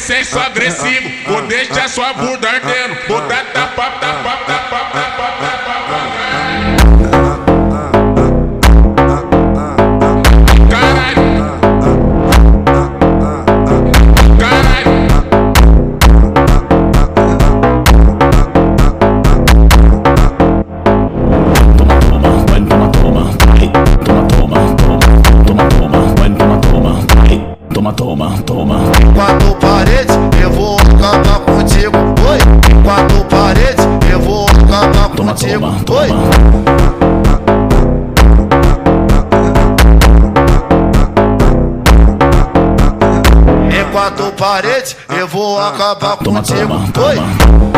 senso agressivo, vou deixar sua bunda ardendo, vou dar tapa, tapa, tapa, tapa, tapa. Caralho, caralho. Toma. Quatro paredes, eu vou acabar contigo. Oi. Quatro paredes, eu vou acabar contigo. Oi. Em quatro paredes, eu vou acabar contigo. Oi.